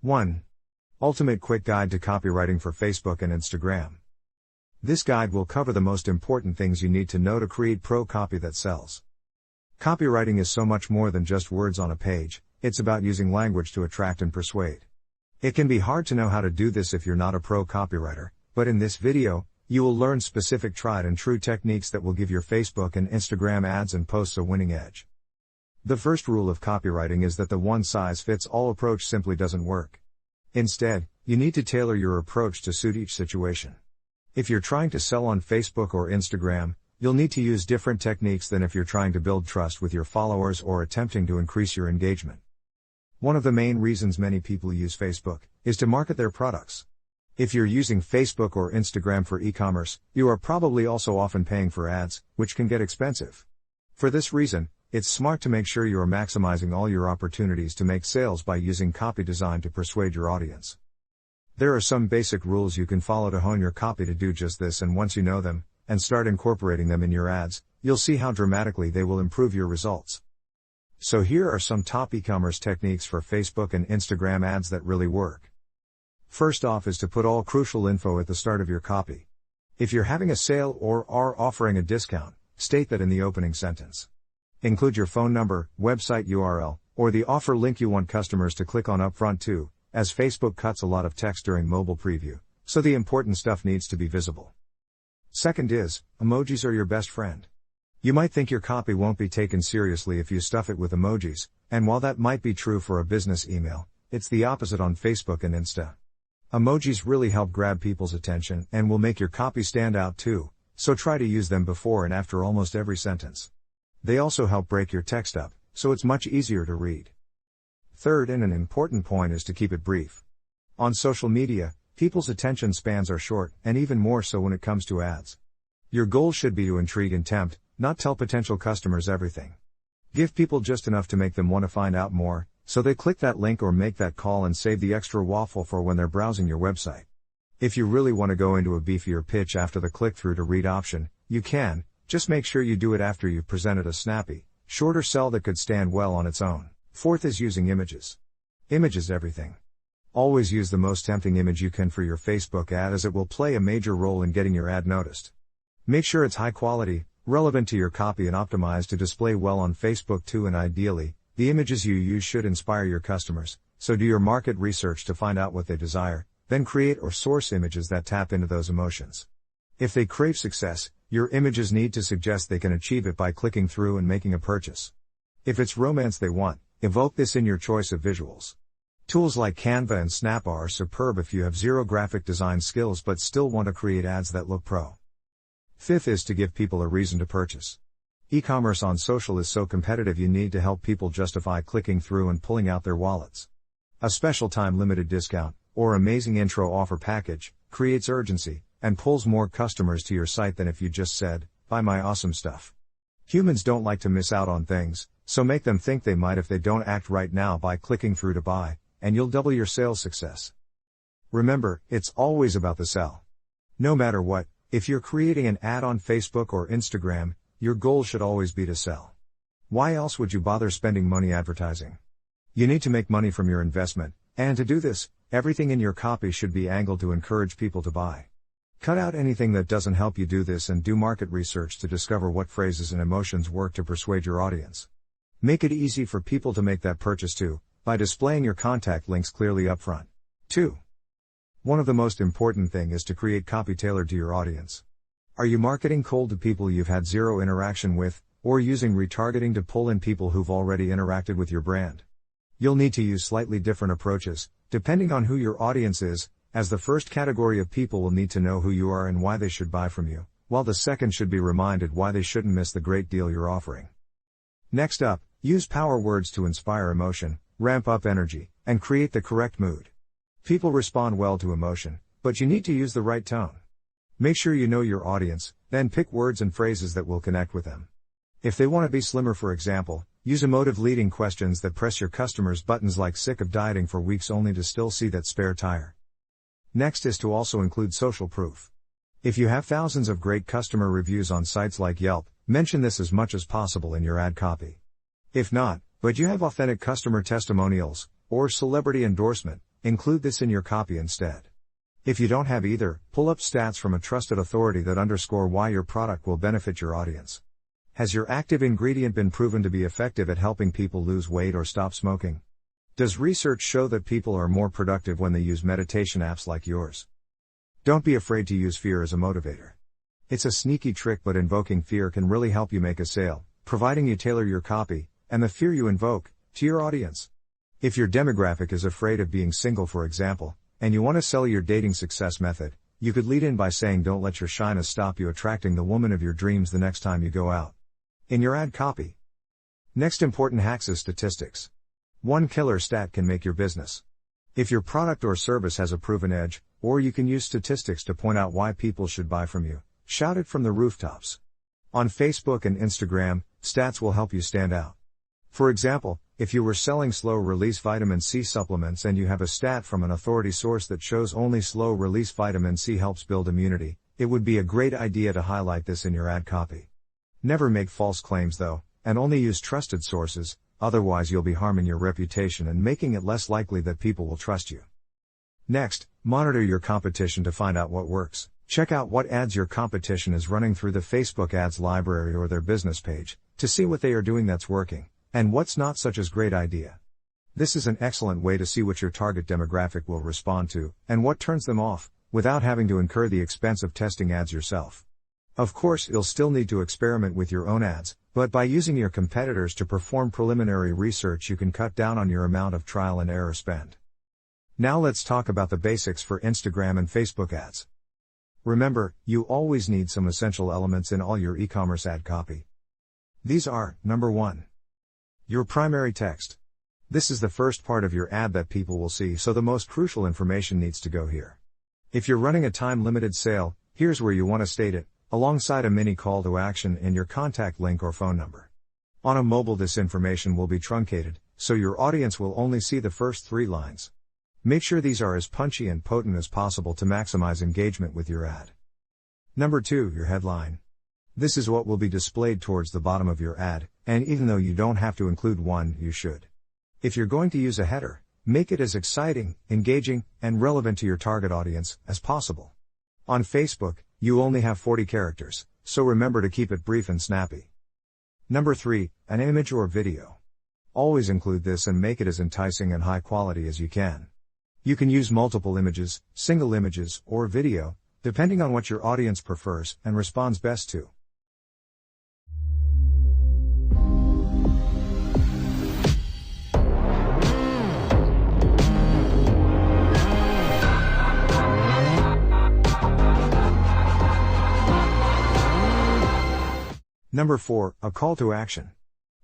1. Ultimate Quick Guide to Copywriting for Facebook and Instagram. This guide will cover the most important things you need to know to create pro copy that sells. Copywriting is so much more than just words on a page, it's about using language to attract and persuade. It can be hard to know how to do this if you're not a pro copywriter, but in this video, you will learn specific tried and true techniques that will give your Facebook and Instagram ads and posts a winning edge. The first rule of copywriting is that the one-size-fits-all approach simply doesn't work. Instead, you need to tailor your approach to suit each situation. If you're trying to sell on Facebook or Instagram, you'll need to use different techniques than if you're trying to build trust with your followers or attempting to increase your engagement. One of the main reasons many people use Facebook is to market their products. If you're using Facebook or Instagram for e-commerce, you are probably also often paying for ads, which can get expensive. For this reason, it's smart to make sure you are maximizing all your opportunities to make sales by using copy design to persuade your audience. There are some basic rules you can follow to hone your copy to do just this, and once you know them, and start incorporating them in your ads, you'll see how dramatically they will improve your results. So here are some top e-commerce techniques for Facebook and Instagram ads that really work. First off is to put all crucial info at the start of your copy. If you're having a sale or are offering a discount, state that in the opening sentence. Include your phone number, website URL, or the offer link you want customers to click on upfront too, as Facebook cuts a lot of text during mobile preview, so the important stuff needs to be visible. Second is, emojis are your best friend. You might think your copy won't be taken seriously if you stuff it with emojis, and while that might be true for a business email, it's the opposite on Facebook and Insta. Emojis really help grab people's attention and will make your copy stand out too, so try to use them before and after almost every sentence. They also help break your text up, so it's much easier to read. Third, and an important point, is to keep it brief. On social media, people's attention spans are short, and even more so when it comes to ads. Your goal should be to intrigue and tempt, not tell potential customers everything. Give people just enough to make them want to find out more, so they click that link or make that call and save the extra waffle for when they're browsing your website. If you really want to go into a beefier pitch after the click-through to read option, you can. Just make sure you do it after you've presented a snappy, shorter sell that could stand well on its own. Fourth is using images. Images everything. Always use the most tempting image you can for your Facebook ad, as it will play a major role in getting your ad noticed. Make sure it's high quality, relevant to your copy, and optimized to display well on Facebook too, and ideally, the images you use should inspire your customers, so do your market research to find out what they desire, then create or source images that tap into those emotions. If they crave success, your images need to suggest they can achieve it by clicking through and making a purchase. If it's romance they want, evoke this in your choice of visuals. Tools like Canva and Snap are superb if you have zero graphic design skills but still want to create ads that look pro. Fifth is to give people a reason to purchase. E-commerce on social is so competitive, you need to help people justify clicking through and pulling out their wallets. A special time limited discount, or amazing intro offer package, creates urgency, and pulls more customers to your site than if you just said, "Buy my awesome stuff." Humans don't like to miss out on things, so make them think they might if they don't act right now by clicking through to buy, and you'll double your sales success. Remember, it's always about the sell. No matter what, if you're creating an ad on Facebook or Instagram, your goal should always be to sell. Why else would you bother spending money advertising? You need to make money from your investment, and to do this, everything in your copy should be angled to encourage people to buy. Cut out anything that doesn't help you do this, and do market research to discover what phrases and emotions work to persuade your audience. Make it easy for people to make that purchase too, by displaying your contact links clearly up front. 2. One of the most important things is to create copy tailored to your audience. Are you marketing cold to people you've had zero interaction with, or using retargeting to pull in people who've already interacted with your brand? You'll need to use slightly different approaches, depending on who your audience is, as the first category of people will need to know who you are and why they should buy from you, while the second should be reminded why they shouldn't miss the great deal you're offering. Next up, use power words to inspire emotion, ramp up energy, and create the correct mood. People respond well to emotion, but you need to use the right tone. Make sure you know your audience, then pick words and phrases that will connect with them. If they want to be slimmer, for example, use emotive leading questions that press your customers' buttons, like "sick of dieting for weeks only to still see that spare tire." Next is to also include social proof. If you have thousands of great customer reviews on sites like Yelp, mention this as much as possible in your ad copy. If not, but you have authentic customer testimonials, or celebrity endorsement, include this in your copy instead. If you don't have either, pull up stats from a trusted authority that underscore why your product will benefit your audience. Has your active ingredient been proven to be effective at helping people lose weight or stop smoking? Does research show that people are more productive when they use meditation apps like yours? Don't be afraid to use fear as a motivator. It's a sneaky trick, but invoking fear can really help you make a sale, providing you tailor your copy, and the fear you invoke, to your audience. If your demographic is afraid of being single, for example, and you want to sell your dating success method, you could lead in by saying, don't let your shyness stop you attracting the woman of your dreams the next time you go out. In your ad copy. Next important hacks is statistics. One killer stat can make your business. If your product or service has a proven edge, or you can use statistics to point out why people should buy from you, shout it from the rooftops. On Facebook and Instagram, stats will help you stand out. For example, if you were selling slow-release vitamin C supplements and you have a stat from an authority source that shows only slow-release vitamin C helps build immunity, it would be a great idea to highlight this in your ad copy. Never make false claims though, and only use trusted sources, otherwise you'll be harming your reputation and making it less likely that people will trust you. Next, monitor your competition to find out what works. Check out what ads your competition is running through the Facebook ads library or their business page, to see what they are doing that's working, and what's not such a great idea. This is an excellent way to see what your target demographic will respond to, and what turns them off, without having to incur the expense of testing ads yourself. Of course, you'll still need to experiment with your own ads, but by using your competitors to perform preliminary research, you can cut down on your amount of trial and error spend. Now let's talk about the basics for Instagram and Facebook ads. Remember, you always need some essential elements in all your e-commerce ad copy. These are, number 1. Your primary text. This is the first part of your ad that people will see, so the most crucial information needs to go here. If you're running a time-limited sale, here's where you want to state it, alongside a mini call to action and your contact link or phone number. On a mobile, this information will be truncated, so your audience will only see the first 3 lines. Make sure these are as punchy and potent as possible to maximize engagement with your ad. Number 2, your headline. This is what will be displayed towards the bottom of your ad, and even though you don't have to include one, you should. If you're going to use a header, make it as exciting, engaging, and relevant to your target audience as possible. On Facebook, you only have 40 characters, so remember to keep it brief and snappy. Number 3, an image or video. Always include this and make it as enticing and high quality as you can. You can use multiple images, single images, or video, depending on what your audience prefers and responds best to. Number 4, a call to action.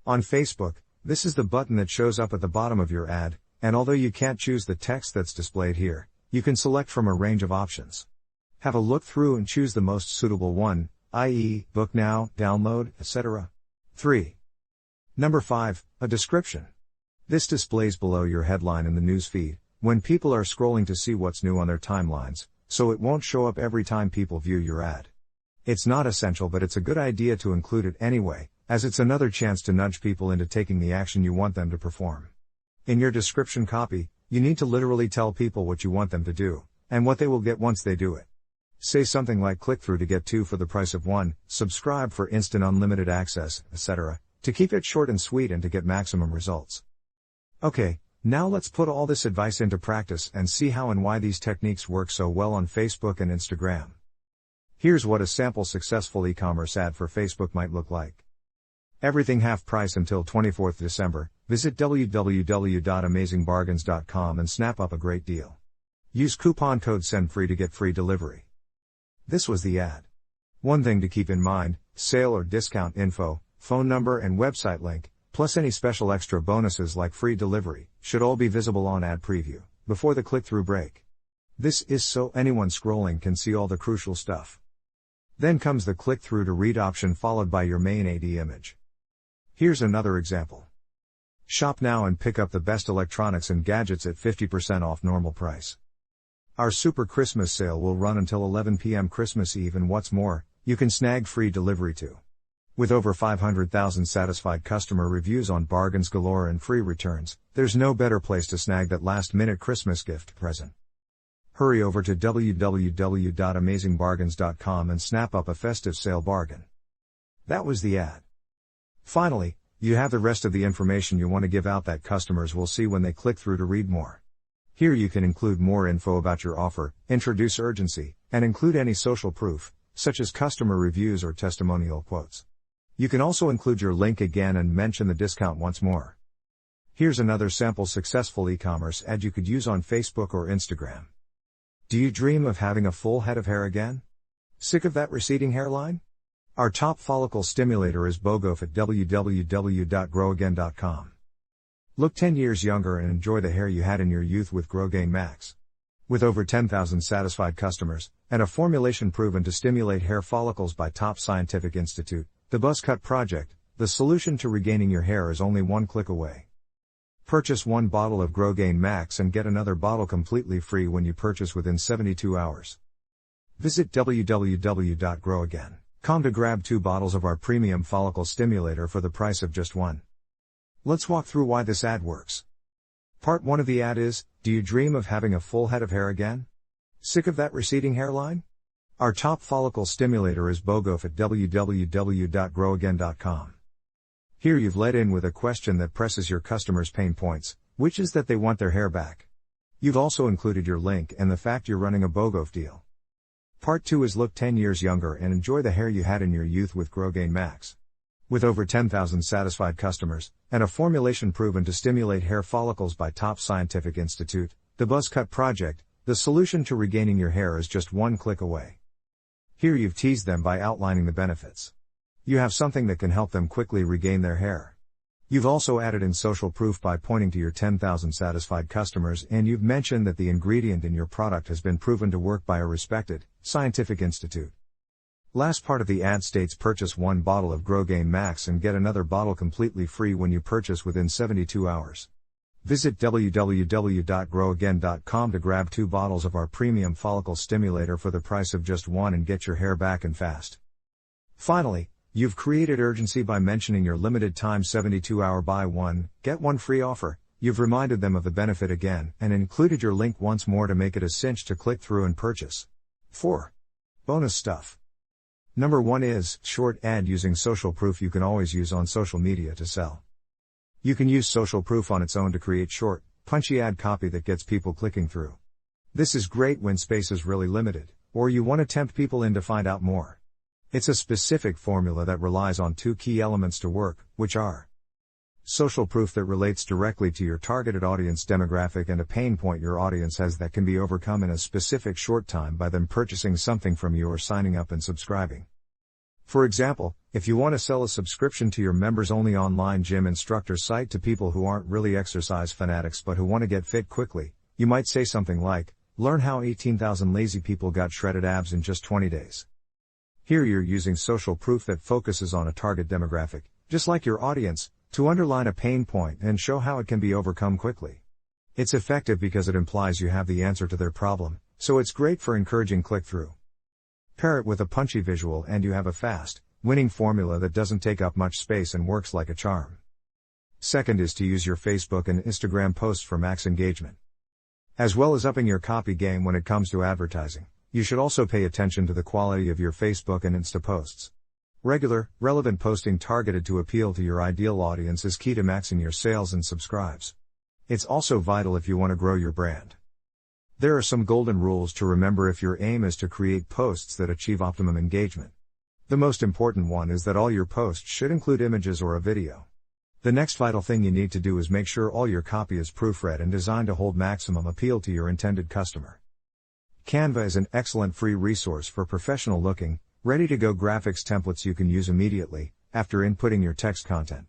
On Facebook, this is the button that shows up at the bottom of your ad, and although you can't choose the text that's displayed here, you can select from a range of options. Have a look through and choose the most suitable one, i.e., book now, download, etc. 3. Number 5, a description. This displays below your headline in the news feed, when people are scrolling to see what's new on their timelines, so it won't show up every time people view your ad. It's not essential, but it's a good idea to include it anyway, as it's another chance to nudge people into taking the action you want them to perform. In your description copy, you need to literally tell people what you want them to do, and what they will get once they do it. Say something like click through to get 2 for the price of 1, subscribe for instant unlimited access, etc., to keep it short and sweet and to get maximum results. Okay, now let's put all this advice into practice and see how and why these techniques work so well on Facebook and Instagram. Here's what a sample successful e-commerce ad for Facebook might look like. Everything half price until 24th December. Visit www.amazingbargains.com and snap up a great deal. Use coupon code SENDFREE to get free delivery. This was the ad. One thing to keep in mind, sale or discount info, phone number and website link, plus any special extra bonuses like free delivery, should all be visible on ad preview, before the click-through break. This is so anyone scrolling can see all the crucial stuff. Then comes the click-through to read option followed by your main AD image. Here's another example. Shop now and pick up the best electronics and gadgets at 50% off normal price. Our Super Christmas sale will run until 11 p.m. Christmas Eve, and what's more, you can snag free delivery too. With over 500,000 satisfied customer reviews on bargains galore and free returns, there's no better place to snag that last-minute Christmas gift present. Hurry over to www.amazingbargains.com and snap up a festive sale bargain. That was the ad. Finally, you have the rest of the information you want to give out that customers will see when they click through to read more. Here you can include more info about your offer, introduce urgency, and include any social proof, such as customer reviews or testimonial quotes. You can also include your link again and mention the discount once more. Here's another sample successful e-commerce ad you could use on Facebook or Instagram. Do you dream of having a full head of hair again? Sick of that receding hairline? Our top follicle stimulator is BOGOF at www.growagain.com. Look 10 years younger and enjoy the hair you had in your youth with GrowGain Max. With over 10,000 satisfied customers, and a formulation proven to stimulate hair follicles by top scientific institute, the Buzz Cut Project, the solution to regaining your hair is only one click away. Purchase one bottle of GrowGain Max and get another bottle completely free when you purchase within 72 hours. Visit www.growagain.com to grab 2 bottles of our premium follicle stimulator for the price of just one. Let's walk through why this ad works. Part 1 of the ad is, do you dream of having a full head of hair again? Sick of that receding hairline? Our top follicle stimulator is BOGOF at www.growagain.com. Here you've led in with a question that presses your customers' pain points, which is that they want their hair back. You've also included your link and the fact you're running a BOGOF deal. Part 2 is look 10 years younger and enjoy the hair you had in your youth with GrowGain Max. With over 10,000 satisfied customers, and a formulation proven to stimulate hair follicles by top scientific institute, the Buzz Cut Project, the solution to regaining your hair is just one click away. Here you've teased them by outlining the benefits. You have something that can help them quickly regain their hair. You've also added in social proof by pointing to your 10,000 satisfied customers, and you've mentioned that the ingredient in your product has been proven to work by a respected, scientific institute. Last part of the ad states purchase one bottle of GrowGain Max and get another bottle completely free when you purchase within 72 hours. Visit www.growagain.com to grab 2 bottles of our premium follicle stimulator for the price of just one and get your hair back and fast. Finally, you've created urgency by mentioning your limited time 72-hour buy one, get one free offer. You've reminded them of the benefit again and included your link once more to make it a cinch to click through and purchase. 4. Bonus stuff. Number 1 is short ad using social proof you can always use on social media to sell. You can use social proof on its own to create short, punchy ad copy that gets people clicking through. This is great when space is really limited, or you want to tempt people in to find out more. It's a specific formula that relies on 2 key elements to work, which are social proof that relates directly to your targeted audience demographic and a pain point your audience has that can be overcome in a specific short time by them purchasing something from you or signing up and subscribing. For example, if you want to sell a subscription to your members-only online gym instructor site to people who aren't really exercise fanatics but who want to get fit quickly, you might say something like, learn how 18,000 lazy people got shredded abs in just 20 days. Here you're using social proof that focuses on a target demographic, just like your audience, to underline a pain point and show how it can be overcome quickly. It's effective because it implies you have the answer to their problem, so it's great for encouraging click-through. Pair it with a punchy visual and you have a fast, winning formula that doesn't take up much space and works like a charm. Second is to use your Facebook and Instagram posts for max engagement. As well as upping your copy game when it comes to advertising, you should also pay attention to the quality of your Facebook and Insta posts. Regular, relevant posting targeted to appeal to your ideal audience is key to maxing your sales and subscribes. It's also vital if you want to grow your brand. There are some golden rules to remember if your aim is to create posts that achieve optimum engagement. The most important one is that all your posts should include images or a video. The next vital thing you need to do is make sure all your copy is proofread and designed to hold maximum appeal to your intended customer. Canva is an excellent free resource for professional-looking, ready-to-go graphics templates you can use immediately, after inputting your text content.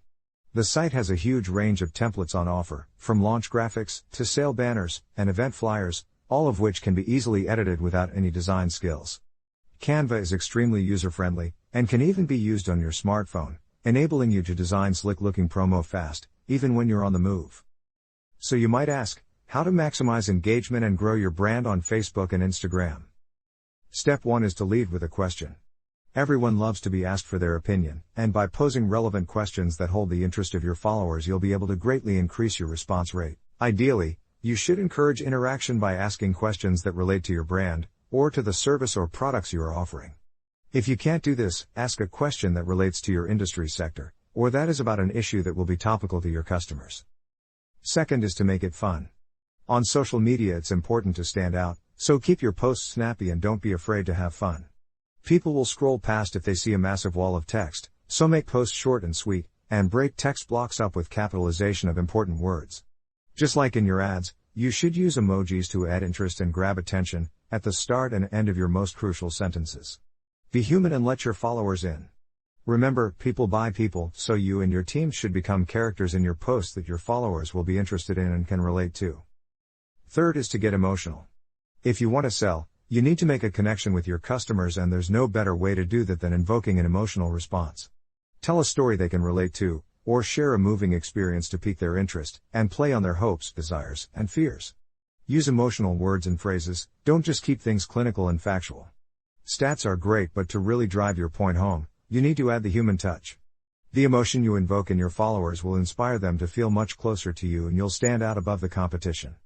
The site has a huge range of templates on offer, from launch graphics, to sale banners, and event flyers, all of which can be easily edited without any design skills. Canva is extremely user-friendly, and can even be used on your smartphone, enabling you to design slick-looking promo fast, even when you're on the move. So you might ask, how to maximize engagement and grow your brand on Facebook and Instagram? Step 1 is to lead with a question. Everyone loves to be asked for their opinion, and by posing relevant questions that hold the interest of your followers, you'll be able to greatly increase your response rate. Ideally, you should encourage interaction by asking questions that relate to your brand, or to the service or products you are offering. If you can't do this, ask a question that relates to your industry sector, or that is about an issue that will be topical to your customers. Second is to make it fun. On social media, it's important to stand out, so keep your posts snappy and don't be afraid to have fun. People will scroll past if they see a massive wall of text, so make posts short and sweet, and break text blocks up with capitalization of important words. Just like in your ads, you should use emojis to add interest and grab attention, at the start and end of your most crucial sentences. Be human and let your followers in. Remember, people buy people, so you and your team should become characters in your posts that your followers will be interested in and can relate to. Third is to get emotional. If you want to sell, you need to make a connection with your customers, and there's no better way to do that than invoking an emotional response. Tell a story they can relate to, or share a moving experience to pique their interest, and play on their hopes, desires, and fears. Use emotional words and phrases, don't just keep things clinical and factual. Stats are great, but to really drive your point home, you need to add the human touch. The emotion you invoke in your followers will inspire them to feel much closer to you, and you'll stand out above the competition.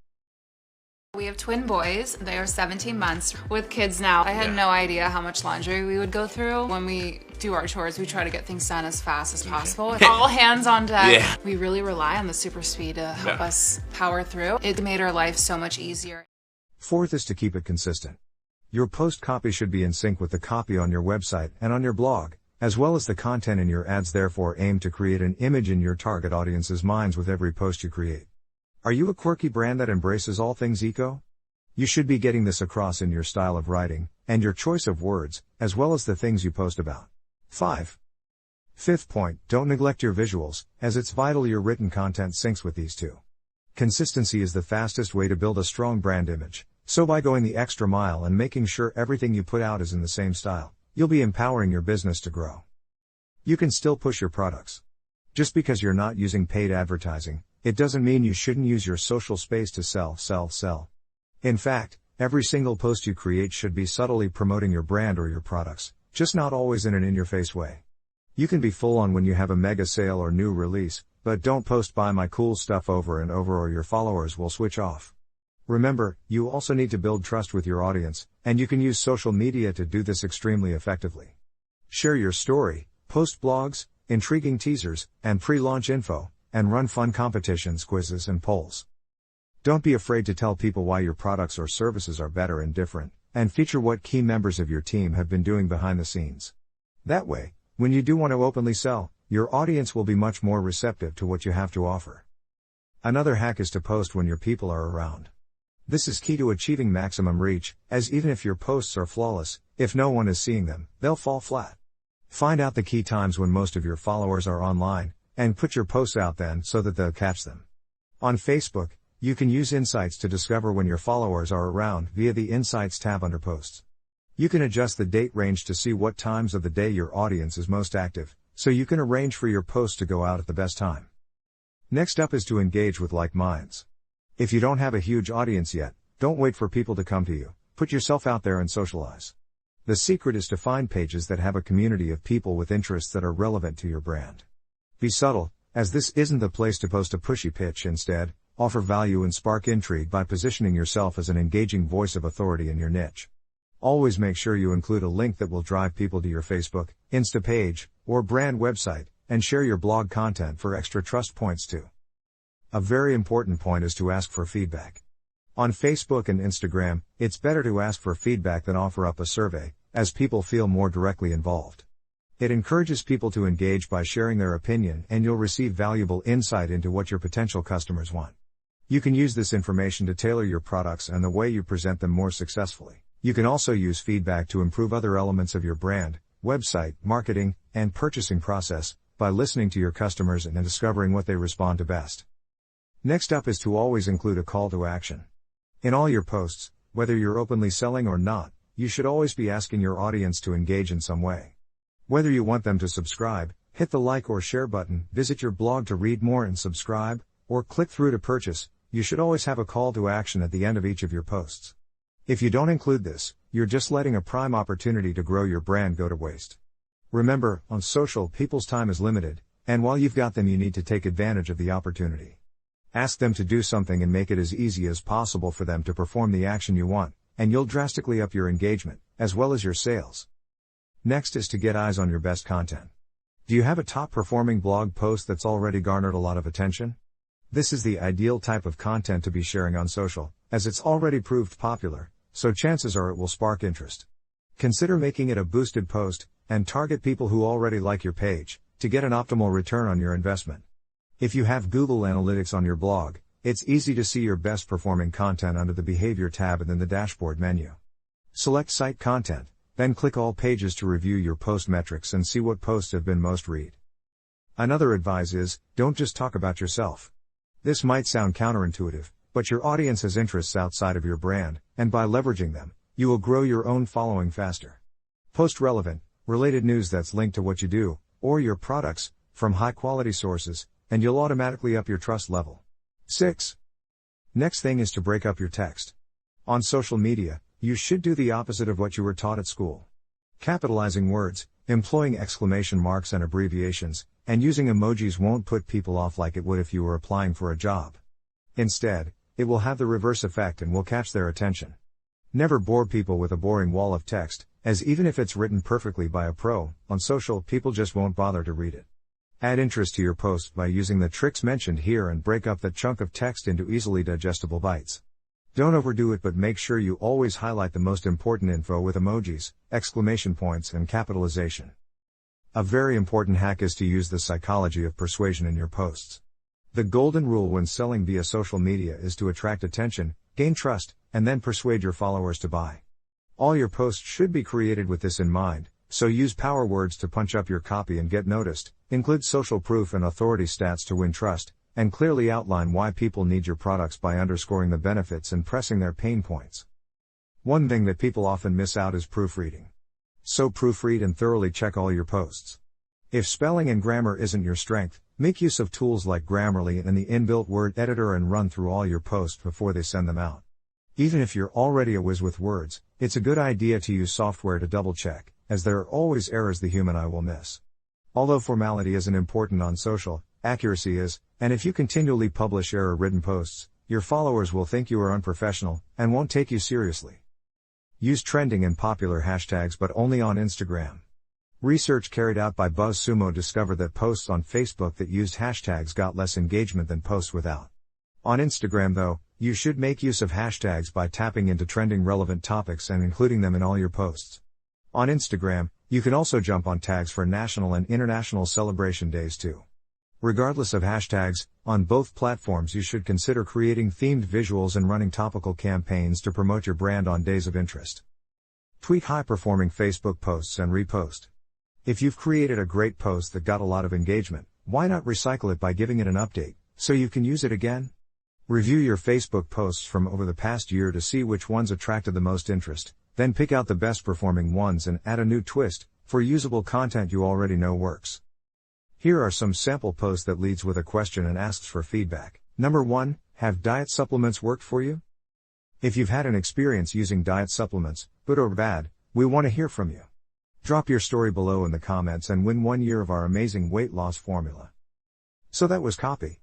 We have twin boys. They are 17 months with kids now. I had no idea how much laundry we would go through. When we do our chores, we try to get things done as fast as possible. All hands on deck. Yeah. We really rely on the super speed to help us power through. It made our life so much easier. Fourth is to keep it consistent. Your post copy should be in sync with the copy on your website and on your blog, as well as the content in your ads. Therefore, aim to create an image in your target audience's minds with every post you create. Are you a quirky brand that embraces all things eco? You should be getting this across in your style of writing, and your choice of words, as well as the things you post about. 5. Fifth point, don't neglect your visuals, as it's vital your written content syncs with these two. Consistency is the fastest way to build a strong brand image, so by going the extra mile and making sure everything you put out is in the same style, you'll be empowering your business to grow. You can still push your products. Just because you're not using paid advertising, it doesn't mean you shouldn't use your social space to sell. In fact, every single post you create should be subtly promoting your brand or your products, just not always in an in-your-face way. You can be full on when you have a mega sale or new release, but don't post "buy my cool stuff" over and over, or your followers will switch off. Remember, you also need to build trust with your audience, and you can use social media to do this extremely effectively. Share your story, post blogs, intriguing teasers, and pre-launch info, and run fun competitions, quizzes, and polls. Don't be afraid to tell people why your products or services are better and different, and feature what key members of your team have been doing behind the scenes. That way, when you do want to openly sell, your audience will be much more receptive to what you have to offer. Another hack is to post when your people are around. This is key to achieving maximum reach, as even if your posts are flawless, if no one is seeing them, they'll fall flat. Find out the key times when most of your followers are online, and put your posts out then so that they'll catch them. On Facebook, you can use Insights to discover when your followers are around via the Insights tab under Posts. You can adjust the date range to see what times of the day your audience is most active, so you can arrange for your posts to go out at the best time. Next up is to engage with like minds. If you don't have a huge audience yet, don't wait for people to come to you, put yourself out there and socialize. The secret is to find pages that have a community of people with interests that are relevant to your brand. Be subtle, as this isn't the place to post a pushy pitch. Instead, offer value and spark intrigue by positioning yourself as an engaging voice of authority in your niche. Always make sure you include a link that will drive people to your Facebook, Insta page, or brand website, and share your blog content for extra trust points too. A very important point is to ask for feedback. On Facebook and Instagram, it's better to ask for feedback than offer up a survey, as people feel more directly involved. It encourages people to engage by sharing their opinion, and you'll receive valuable insight into what your potential customers want. You can use this information to tailor your products and the way you present them more successfully. You can also use feedback to improve other elements of your brand, website, marketing, and purchasing process, by listening to your customers and discovering what they respond to best. Next up is to always include a call to action. In all your posts, whether you're openly selling or not, you should always be asking your audience to engage in some way. Whether you want them to subscribe, hit the like or share button, visit your blog to read more and subscribe, or click through to purchase, you should always have a call to action at the end of each of your posts. If you don't include this, you're just letting a prime opportunity to grow your brand go to waste. Remember, on social, people's time is limited, and while you've got them, you need to take advantage of the opportunity. Ask them to do something and make it as easy as possible for them to perform the action you want, and you'll drastically up your engagement, as well as your sales. Next is to get eyes on your best content. Do you have a top-performing blog post that's already garnered a lot of attention? This is the ideal type of content to be sharing on social, as it's already proved popular, so chances are it will spark interest. Consider making it a boosted post, and target people who already like your page, to get an optimal return on your investment. If you have Google Analytics on your blog, it's easy to see your best performing content under the Behavior tab and in the dashboard menu. Select Site Content, then click All Pages to review your post metrics and see what posts have been most read. Another advice is, don't just talk about yourself. This might sound counterintuitive, but your audience has interests outside of your brand, and by leveraging them, you will grow your own following faster. Post relevant, related news that's linked to what you do, or your products, from high-quality sources, and you'll automatically up your trust level. 6. Next thing is to break up your text. On social media, you should do the opposite of what you were taught at school. Capitalizing words, employing exclamation marks and abbreviations, and using emojis won't put people off like it would if you were applying for a job. Instead, it will have the reverse effect and will catch their attention. Never bore people with a boring wall of text, as even if it's written perfectly by a pro, on social, people just won't bother to read it. Add interest to your post by using the tricks mentioned here and break up that chunk of text into easily digestible bites. Don't overdo it, but make sure you always highlight the most important info with emojis, exclamation points, and capitalization. A very important hack is to use the psychology of persuasion in your posts. The golden rule when selling via social media is to attract attention, gain trust, and then persuade your followers to buy. All your posts should be created with this in mind, so use power words to punch up your copy and get noticed, include social proof and authority stats to win trust, and clearly outline why people need your products by underscoring the benefits and pressing their pain points. One thing that people often miss out is proofreading. So proofread and thoroughly check all your posts. If spelling and grammar isn't your strength, make use of tools like Grammarly and the inbuilt word editor and run through all your posts before they send them out. Even if you're already a whiz with words, it's a good idea to use software to double check, as there are always errors the human eye will miss. Although formality isn't important on social, accuracy is, and if you continually publish error-ridden posts, your followers will think you are unprofessional, and won't take you seriously. Use trending and popular hashtags, but only on Instagram. Research carried out by BuzzSumo discovered that posts on Facebook that used hashtags got less engagement than posts without. On Instagram though, you should make use of hashtags by tapping into trending relevant topics and including them in all your posts. On Instagram, you can also jump on tags for national and international celebration days too. Regardless of hashtags, on both platforms you should consider creating themed visuals and running topical campaigns to promote your brand on days of interest. Tweak high-performing Facebook posts and repost. If you've created a great post that got a lot of engagement, why not recycle it by giving it an update, so you can use it again? Review your Facebook posts from over the past year to see which ones attracted the most interest, then pick out the best performing ones and add a new twist, for usable content you already know works. Here are some sample posts that leads with a question and asks for feedback. Number 1, have diet supplements worked for you? If you've had an experience using diet supplements, good or bad, we want to hear from you. Drop your story below in the comments and win 1 year of our amazing weight loss formula. So that was copy.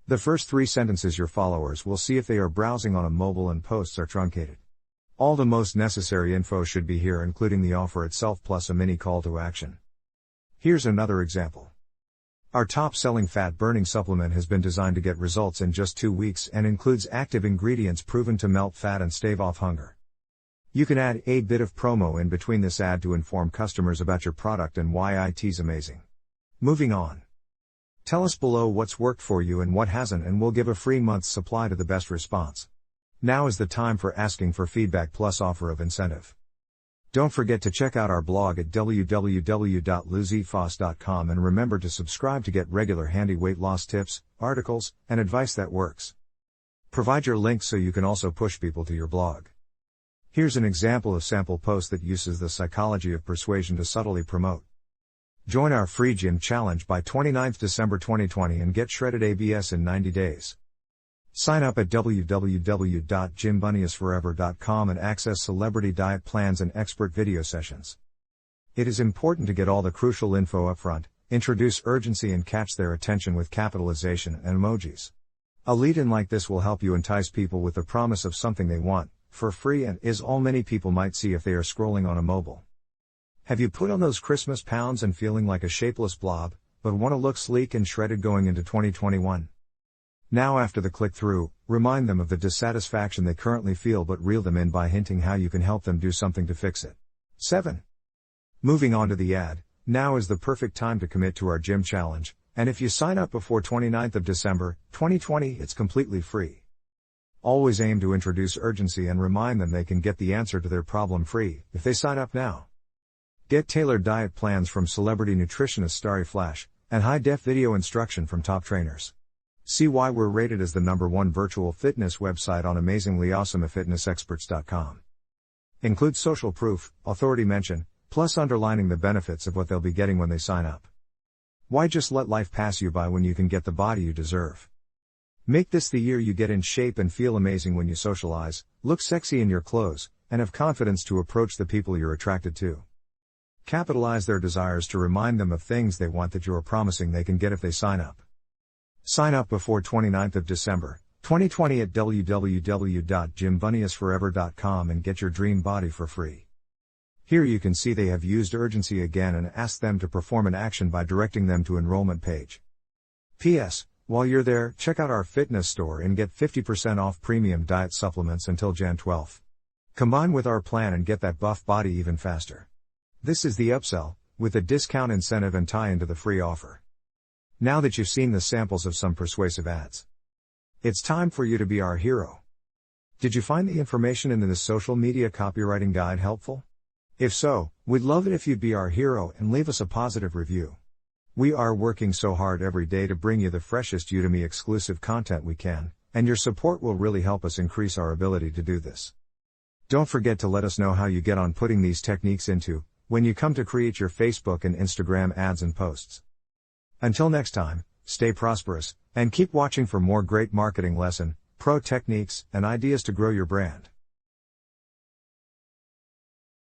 The first 3 sentences your followers will see if they are browsing on a mobile and posts are truncated. All the most necessary info should be here, including the offer itself plus a mini call to action. Here's another example. Our top-selling fat-burning supplement has been designed to get results in just 2 weeks and includes active ingredients proven to melt fat and stave off hunger. You can add a bit of promo in between this ad to inform customers about your product and why it's amazing. Moving on. Tell us below what's worked for you and what hasn't, and we'll give a free month's supply to the best response. Now is the time for asking for feedback plus offer of incentive. Don't forget to check out our blog at www.losefos.com and remember to subscribe to get regular handy weight loss tips, articles, and advice that works. Provide your links so you can also push people to your blog. Here's an example of sample post that uses the psychology of persuasion to subtly promote. Join our free gym challenge by 29th December 2020 and get shredded ABS in 90 days. Sign up at www.gymbunnyisforever.com and access celebrity diet plans and expert video sessions. It is important to get all the crucial info up front, introduce urgency and catch their attention with capitalization and emojis. A lead-in like this will help you entice people with the promise of something they want, for free, and is all many people might see if they are scrolling on a mobile. Have you put on those Christmas pounds and feeling like a shapeless blob, but want to look sleek and shredded going into 2021? Now after the click-through, remind them of the dissatisfaction they currently feel but reel them in by hinting how you can help them do something to fix it. 7. Moving on to the ad, now is the perfect time to commit to our gym challenge, and if you sign up before 29th of December, 2020, it's completely free. Always aim to introduce urgency and remind them they can get the answer to their problem free, if they sign up now. Get tailored diet plans from celebrity nutritionist Starry Flash, and high-def video instruction from top trainers. See why we're rated as the #1 virtual fitness website on AmazinglyAwesomeFitnessExperts.com. Include social proof, authority mention, plus underlining the benefits of what they'll be getting when they sign up. Why just let life pass you by when you can get the body you deserve? Make this the year you get in shape and feel amazing when you socialize, look sexy in your clothes, and have confidence to approach the people you're attracted to. Capitalize their desires to remind them of things they want that you are promising they can get if they sign up. Sign up before 29th of December, 2020 at www.gymbunnyisforever.com and get your dream body for free. Here you can see they have used urgency again and ask them to perform an action by directing them to enrollment page. P.S. While you're there, check out our fitness store and get 50% off premium diet supplements until Jan 12th. Combine with our plan and get that buff body even faster. This is the upsell, with a discount incentive and tie into the free offer. Now that you've seen the samples of some persuasive ads, it's time for you to be our hero. Did you find the information in this social media copywriting guide helpful? If so, we'd love it if you'd be our hero and leave us a positive review. We are working so hard every day to bring you the freshest Udemy exclusive content we can, and your support will really help us increase our ability to do this. Don't forget to let us know how you get on putting these techniques into, when you come to create your Facebook and Instagram ads and posts. Until next time, stay prosperous, and keep watching for more great marketing lesson, pro techniques, and ideas to grow your brand.